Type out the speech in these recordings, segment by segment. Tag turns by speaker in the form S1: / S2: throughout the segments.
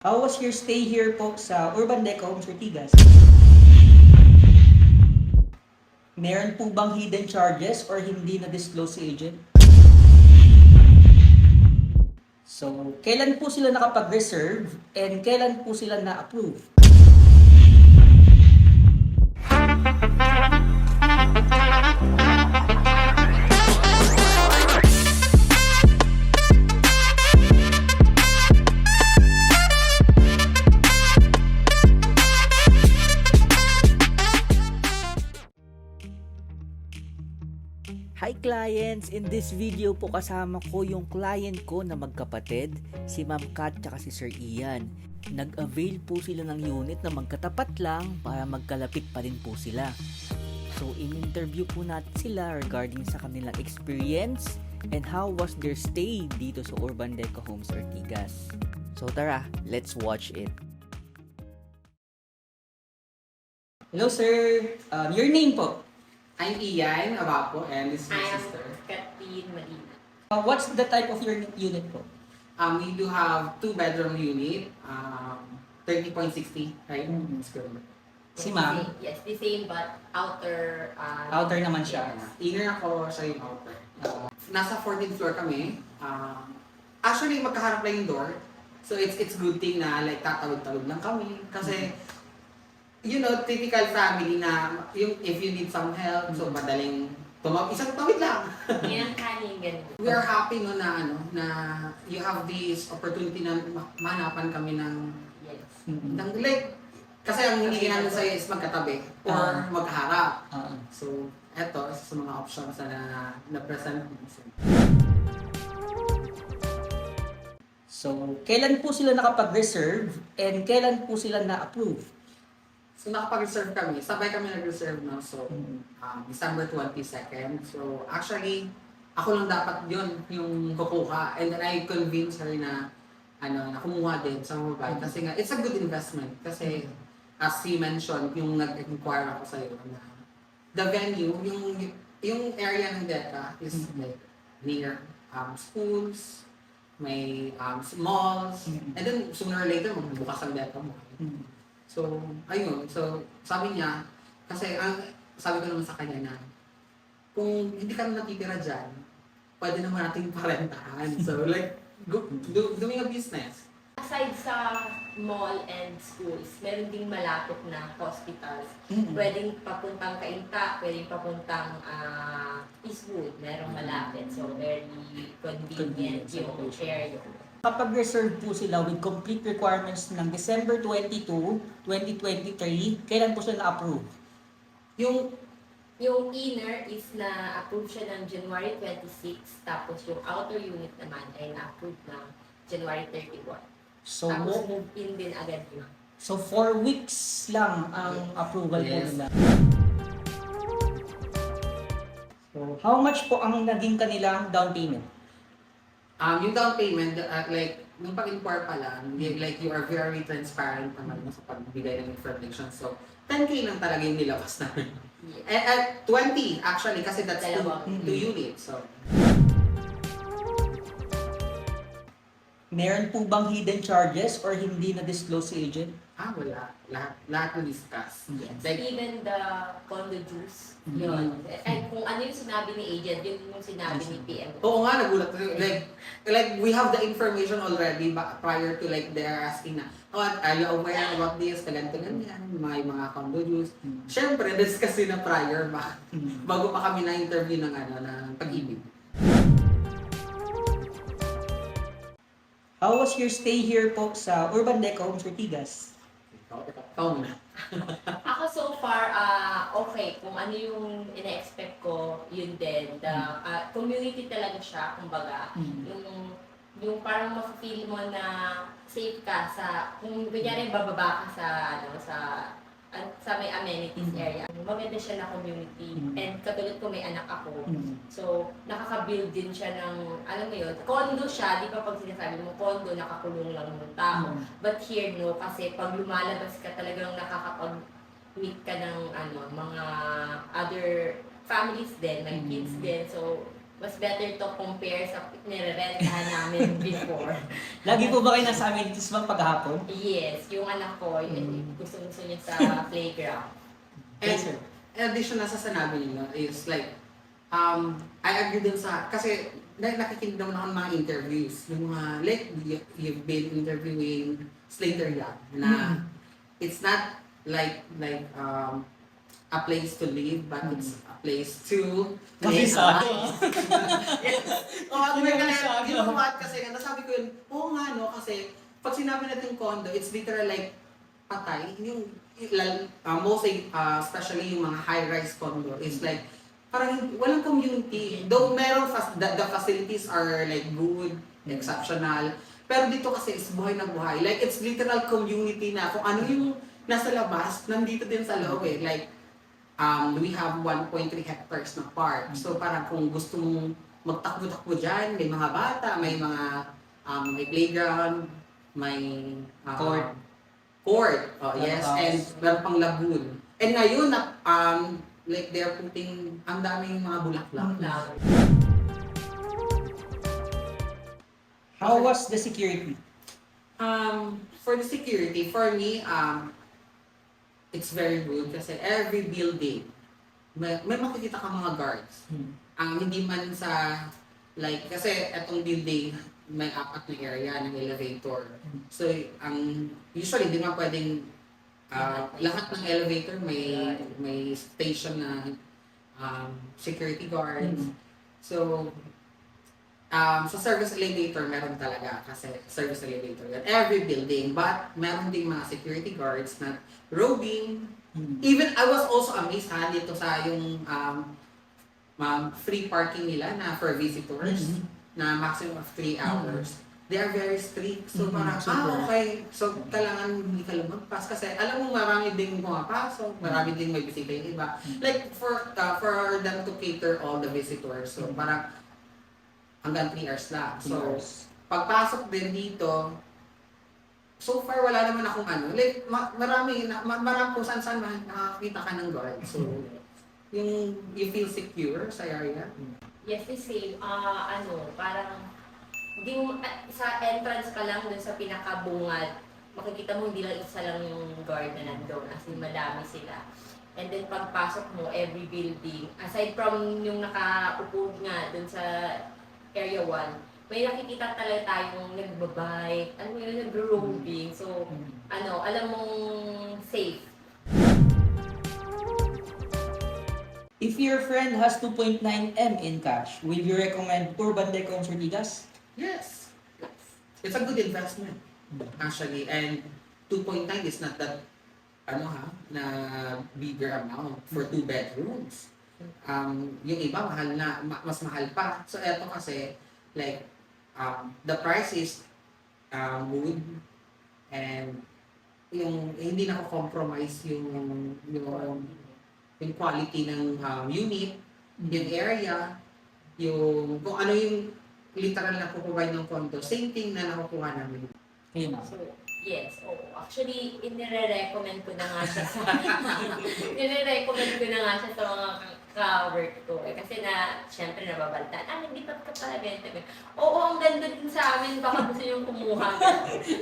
S1: How was your stay here po sa Urban Deco Homes Ortigas? Meron po bang hidden charges or hindi na-disclose si agent? So, kailan po sila nakapag-reserve and kailan po sila na-approve? Hi clients! In this video po kasama ko yung client ko na magkapatid, si Ma'am Kat at si Sir Ian. Nag-avail po sila ng unit na magkatapat lang para magkalapit pa rin po sila. So in-interview po natin sila regarding sa kanilang experience and how was their stay dito sa Urban Deco Homes Ortigas. So tara, let's watch it. Hello sir! Your name po?
S2: I'm Ian Abapo and this is my
S3: I am
S2: sister.
S3: Kathleen Marina.
S1: What's the type of your unit po?
S2: We do have 2-bedroom unit, 30.60, right? That's good.
S1: Si ma'am?
S3: Yes, the same but outer.
S1: Outer naman siya.
S2: Inner ako sa yung outer. Nasa 14th floor kami. Actually, magkaharap lang yung door. So it's good thing na like tatawid-tawid lang kami. Kasi, you know, typical family na yung if you need some help, so madaling isang tawid lang.
S3: Yan ang kanin, ganun.
S2: We are happy no na na you have this opportunity na manapan kami ng
S3: Yes.
S2: like kasi ang hindi namin sa'yo is magkatabi or magkaharap. So, eto sa mga options na present.
S1: So, kailan po sila nakapag-reserve and kailan po sila na-approve?
S2: So, nakapag-reserve kami. Sabay kami nag-reserve, no? So, December 22nd. So, actually, ako lang dapat yun, yung kukuha. And then I convinced her na, na kumuha din sa mobile. Kasi nga, it's a good investment. Kasi, as he mentioned, yung nag-inquire ako sa'yo na the venue, yung area ng DECA is like near schools, may malls, and then sooner or later, magbubukas ang DECA mo. So, ayun. So, sabi niya, kasi sabi ko naman sa kanya na, kung hindi ka na natitira dyan, pwede naman natin parentahan. So, like, doing a business.
S3: Aside sa mall and schools, meron ding malapit na hospitals. Pwedeng papuntang Cainta, pwedeng papuntang Eastwood, merong malapit. So, very convenient yung area.
S1: Kapag reserve po sila with complete requirements ng December 22, 2023, kailan po sila na-approve?
S3: Yung inner is na-approve siya ng January 26, tapos yung outer unit naman ay na-approve ng January 31.
S1: So,
S3: Tapos move in din agad yun.
S1: so 4 weeks lang ang approval po
S2: Yes.
S1: nila. So, how much po ang naging kanilang down payment?
S2: Yung down payment, like, nung pag-inquire pa lang, like, you are very transparent naman sa pagbigay ng information. So, 10K lang talaga yung nilabas namin.
S3: Yeah.
S2: At 20, actually, kasi that's two units. So,
S1: Meron po bang hidden charges or hindi na-disclose si agent?
S2: wala. Lahat na discuss.
S3: Yes.
S2: Like,
S3: Even the condo juice, yun. And kung ano yung sinabi ni agent, yun yung sinabi ni PM.
S2: oo nga, nagulat. Like, we have the information already prior to like they're asking na, oh, are you aware about this? Ganito, may mga condo use. Siyempre, discuss na prior bago pa kami na-interview ng ng pag-ibig.
S1: How was your stay here po sa Urban Deco Homes Ortigas?
S2: Ikaw muna.
S3: Ako so far, okay. Kung ano yung ina-expect ko, yun din. The community talaga siya, kumbaga. Yung parang ma-feel mo na safe ka sa, kung kunyari bababa ka sa may amenities area. Maganda siya na community. And katulad ko may anak ako. So, nakaka-build din siya ng, alam mo yun, condo siya, di ba pag sinasabi mo condo, nakakulong lang ng tao. But here, no, kasi pag lumalabas ka talagang nakakapag-meet ka ng mga other families din, may kids din. So, mas better to compare sa nire-rentahan namin before.
S4: Lagi po ba kayo nasa amenities ma'am paghapon?
S3: Yes, yung anak ko, gusto niya sa playground.
S4: Yes, sir.
S2: In addition na sa sinabi niyo is like, I agree dun sa, kasi nakikinig naman ako ng mga interviews, yung mga, like, you've been interviewing Slater Young, na it's not like, a place to live, but it's a place to
S4: Kabisado.
S2: Oh, may
S4: Kabisado.
S2: you know what, kasi nasabi ko yun, oo nga no, kasi pag sinabi natin condo, it's literal like patay, yung mostly, especially yung mga high-rise condo, is like, parang walang community. Though meron, the facilities are like good, exceptional, pero dito kasi is buhay na buhay. Like, it's literal community na kung ano yung nasa labas, nandito din sa loob eh. Like, we have 1.3 hectares na park. So, parang kung gusto mong magtakbo-takbo dyan, may mga bata, may mga, may playground, may court. Oh, yes, and meron pang lagoon. And ngayon, like they're putting ang daming mga bulaklak.
S4: How was the security?
S2: For the security, for me, it's very good kasi every building, may makikita ka mga guards. Hindi man sa, like, kasi etong building, may apat na area ng elevator. So, usually, di man pwedeng, lahat ng elevator may station na security guards. So, sa service elevator, meron talaga kasi service elevator yan. Every building, but meron ding mga security guards na roving. Even, I was also amazed dito sa yung free parking nila na for visitors na maximum of 3 hours. They are very strict. So parang, okay. So kailangan hindi ka lumagpas kasi alam mo marami ding pumapasok, marami ding may bisita yung iba. Like for them to cater all the visitors. So parang hanggang 3 hours lang. So pagpasok din dito, so far wala naman akong like marami kung saan nakakita ka ng guard. So you feel secure sa area.
S3: Yes, the same. Parang di mo, sa entrance ka lang dun sa pinakabungad, makikita mo hindi lang isa lang yung guard na nandun, as in madami sila. And then pagpasok mo, every building, aside from yung nakaupo nga dun sa area 1, may nakikita talaga tayong nagbabike, nagro-roving. So, alam mong safe.
S4: If your friend has 2.9 M in cash, will you recommend Urban Decon Sortigas?
S2: Yes. It's a good investment, actually. And 2.9 is not that, na bigger amount for 2 bedrooms. Yung iba, mas mahal pa. So, eto kasi, like, the price is good and yung hindi na-compromise yung quality ng unit, yung area, yung kung ano yung literal na puprovide ng condo, same thing na nakukuha namin.
S4: Kayo ma'am.
S3: So, yes, actually, inire-recommend ko na nga siya sa mga ka-work ko. Kasi syempre nababaltaan, hindi pa ka pala ganito. Oo, ang ganda din sa amin, baka gusto niyong kumuha.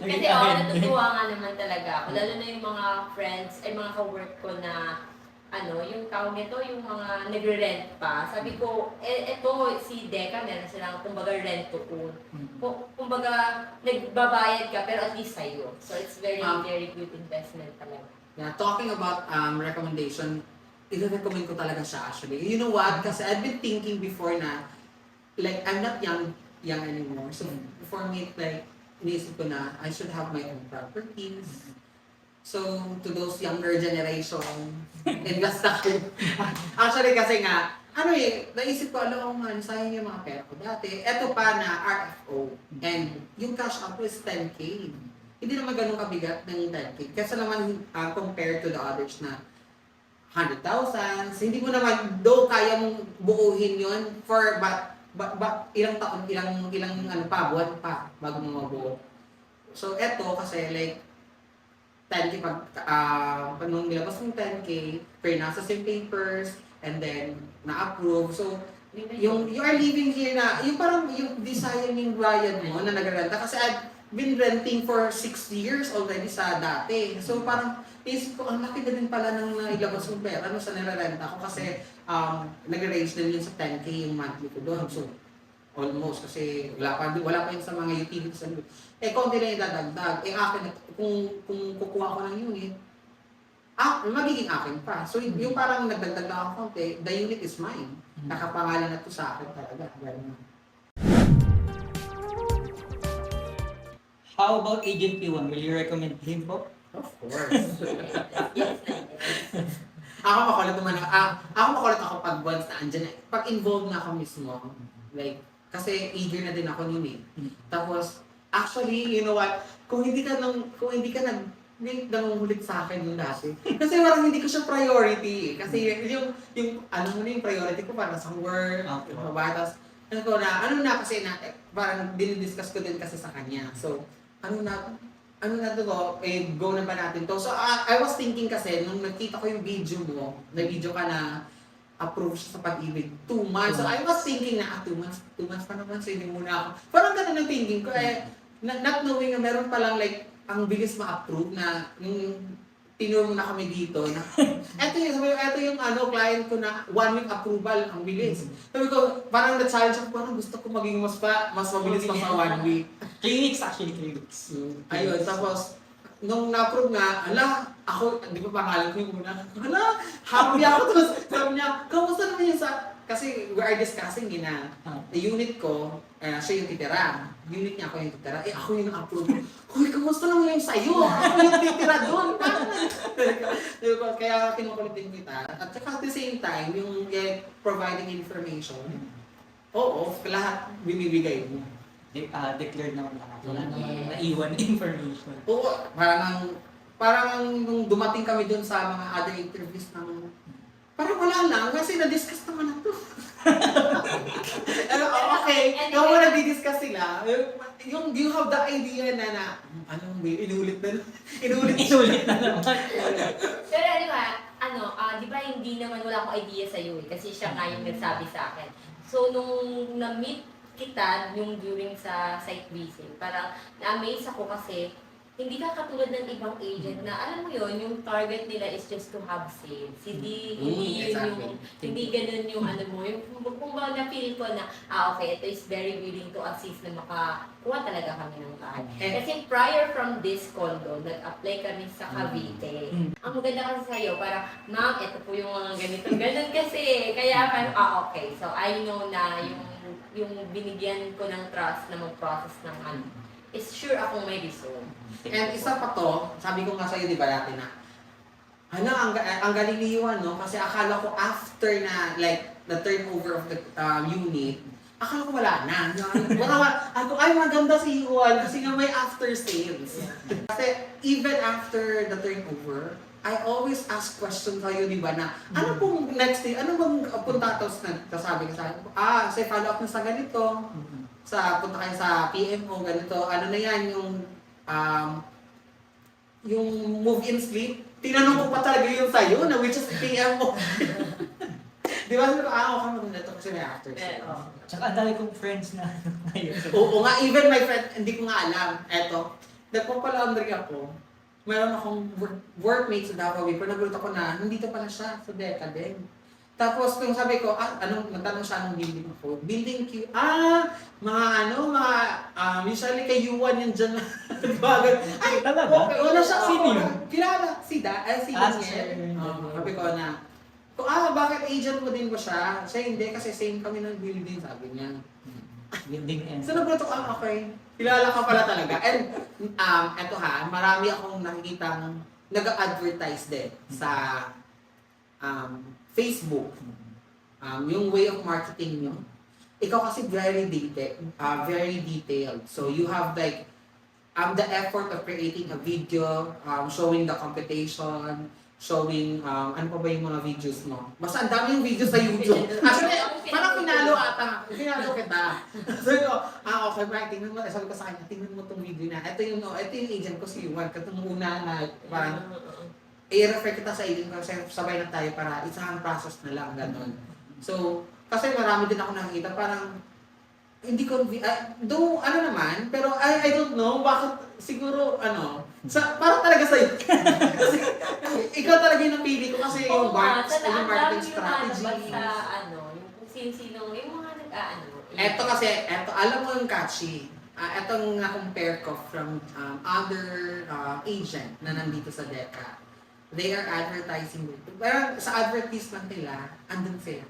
S3: Kasi natutuwa nga naman talaga ako. Lalo na yung mga friends, ay mga ka-work ko na yung tawag nito, yung mga nagre-rent pa. Sabi ko, eto si Deca, meron silang, kumbaga, rent to own. Kumbaga, nagbabayad ka, pero at least sa'yo. So, it's very, very good investment talaga.
S2: Yeah, talking about recommendation, i-recommend ko talaga siya actually. You know what? Kasi I've been thinking before na, like, I'm not young anymore. So, for me, like, iniisip ko na, I should have my own properties. So, to those younger generation, invest ako. Actually, kasi nga, naisip ko, sayang yung mga pera ko dati. Eto pa na RFO. And yung cash out is 10K. Hindi naman ganun kabigat ng 10K. Kasi naman, compared to the others na 100,000, hindi mo naman, though kaya mong buuhin yun for, but ilang taon, ilang buwan pa bago mo mabuo. So, eto kasi like, 10K pag nung nilabas ng 10K, nasa same papers, and then na-approve. So, Yung you are living here na, yung parang yung design yung bayan mo na nagrenta. Kasi I've been renting for 6 years already sa dati. So parang, isip ko, ang laki na din pala ng nailabas yung pera no, sa nirarenta ko. Kasi nag-range na yun sa 10K yung monthly ko doon. So, almost kasi wala pa yun sa mga utilities. Konti na yung dadagdag. Akin, kung kukuha ko ng unit, magiging akin pa. So, yung parang nagdagdag na ako konti, the unit is mine. Nakapangalan na to sa akin talaga.
S4: How about Agent P1? Will you recommend him po?
S2: Of course.
S3: Yes.
S2: Ako makulit ako pag once na andyan na. Pag involved na ako mismo, like, kasi eager na din ako nun eh. Tapos, actually, you know what? Kung hindi ka nangungulit sa akin yung dati. Kasi parang hindi ko siya priority eh. Kasi yung priority ko para sa work, batas. Parang dinidiscuss ko din kasi sa kanya. So, go na ba natin to? So, I was thinking kasi, nung nakita ko yung video mo, na video ka na approve siya sa pag-ibig, 2 months. So, I was thinking na, 2 months pa naman, so hindi muna ako. Parang ganun ang thinking ko not knowing na meron palang like, ang bilis ma-approve na yung tinuro mo na kami dito na eto yung client ko na 1 week approval ang bilis. Sabi ko, parang na-challenge ako, parang gusto ko maging mas mabilis pa sa 1 week.
S4: 3 weeks actually, 3 weeks.
S2: Ayun, tapos nung na-approve nga, ako, di ba pangalan ko yung muna, happy ako. Tapos sabi niya, kamusta naman yun kasi we are discussing na unit ko, siya yung titira. Unit niya ako yung titira. Ako yung approve. Uy, kamusta naman yung sa'yo? Ako yung titira doon. Kaya kinukulitin kita. At saka at the same time, yung providing information, lahat binibigay mo.
S4: Declared naman lahat. Wala naman naiwan information.
S2: Oo, parang nung dumating kami doon sa mga other interviews ng parang wala lang, kasi na-discuss naman na to. Okay, kung mo na-discuss sila, do you have the idea na inulit na naman.
S3: Pero di ba hindi naman wala akong idea sa'yo eh, kasi siya nga yung nagsabi sa akin. So, nung na-meet kita, yung during sa site visit, parang na-amaze ako kasi hindi ka katulad ng ibang agent na alam mo yon yung target nila is just to have sales. Hindi yun yung, hindi ganun yung yung kung ba na-feel ko na, okay, ito is very willing to assist na makakuha talaga kami ng card. Kasi prior from this condo, nag-apply kami sa Cavite. Ang maganda kasi sa'yo, parang, ma'am, ito po yung mga ganun kasi. Kaya parang, okay. So, I know na yung binigyan ko ng trust na mag-process ng is sure akong may result.
S2: And isa pa to, sabi ko nga sa'yo, di ba dati na, ang galing ni Yuan, no? Kasi akala ko after na, like, the turnover of the unit, akala ko wala na. Ako, maganda si Yuan kasi nga may after sales. Kasi even after the turnover, I always ask questions sa'yo, di ba, na ano pong next day, ano bang punta tapos nagsasabi ka sa akin? Say follow up na sa ganito, punta kayo sa PMO, ganito, ano na yan, yung move-in slip, tinanong ko pa talaga yung sa'yo, na which is PMO. Di ba, sabi ko, okay, maganda ito kasi may after sales.
S4: Tsaka ang dami kong friends na ngayon.
S2: Oo nga, even my friend, hindi ko nga alam. Eto, nagpapalaundry ako. Meron akong workmate sa Davao, pero nagulat ako na, nandito pala siya sa Deca din. Tapos, kung sabi ko, nagtanong siya anong building ako. Building Q, usually kay Yuan yan dyan. Ay,
S4: talaga?
S2: Okay, wala siya.
S4: Sino yun?
S2: Kilala, si Daniel. Sabi ko na, bakit agent mo din ba siya? Siya hindi, kasi same kami ng building, sabi niya.
S4: Building and...
S2: So, nagulat ako, okay. Kilala ka pala talaga. And, eto marami akong nakikitang nag-advertise din sa Facebook, yung way of marketing nyo, ikaw kasi very detailed. So you have like the effort of creating a video, showing the computation, showing ano pa ba yung mga videos mo. Basta ang dami yung videos sa YouTube. Actually, parang pinalo kita. So okay, Brian, tingnan mo, sabi ko sa kanya, tingnan mo tong video na. Ito yung agent ko si Yuan, katong una na parang i-refer kita sa agent ko, sabay na tayo para isang process na lang, gano'n. So, Kasi marami din ako nakikita, parang hindi ko, though ano naman, pero I don't know, bakit siguro, parang talaga sa'yo. Kasi ikaw talaga yung napili ko kasi yung marketing strategy.
S3: Yung kung sino-sino, yung mga
S2: Eto, alam mo yung catchy. Etong na-compare ko from other agent na nandito sa DECA. They are advertising. Parang sa advertisement nila, andun sila.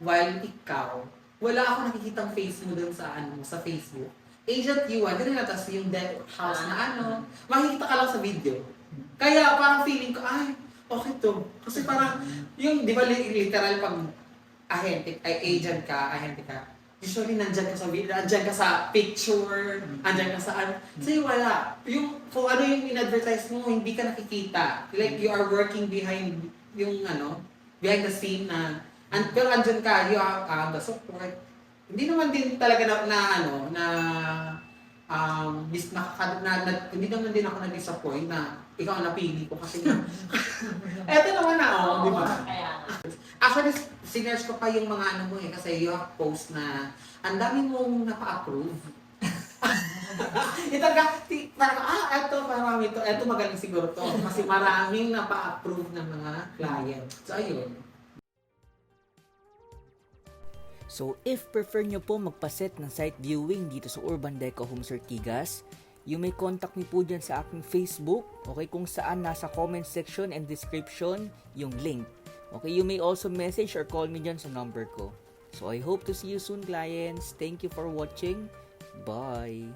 S2: While ikaw, wala ako nakikitang face mo dun sa Facebook. Agent Yuan, ganun na, tas yung dead house na makikita ka lang sa video. Kaya parang feeling ko, ay, okay to. Kasi parang, yung, di ba literal pag agent ka, usually nandyan ka sa video, nandyan ka sa picture, nandyan ka sa Sa'yo wala. Yung, kung ano yung in-advertise mo, hindi ka nakikita. Like, you are working behind yung behind the scene pero andyan ka, you have the support. Hindi naman din talaga hindi naman din ako na-disappoint na ikaw ang napili ko kasi eto naman di ba? Actually, sinerge ko pa yung mga mo kasi you have post na ang dami mong napa-approve. Eto marami to. Eto magaling siguro to. Kasi maraming napa-approve ng mga client. So, ayun.
S1: So if prefer nyo po magpaset ng site viewing dito sa Urban Deco Homes Ortigas, you may contact me po dyan sa aking Facebook, okay, kung saan nasa comment section and description yung link. Okay, you may also message or call me dyan sa number ko. So I hope to see you soon, clients. Thank you for watching. Bye!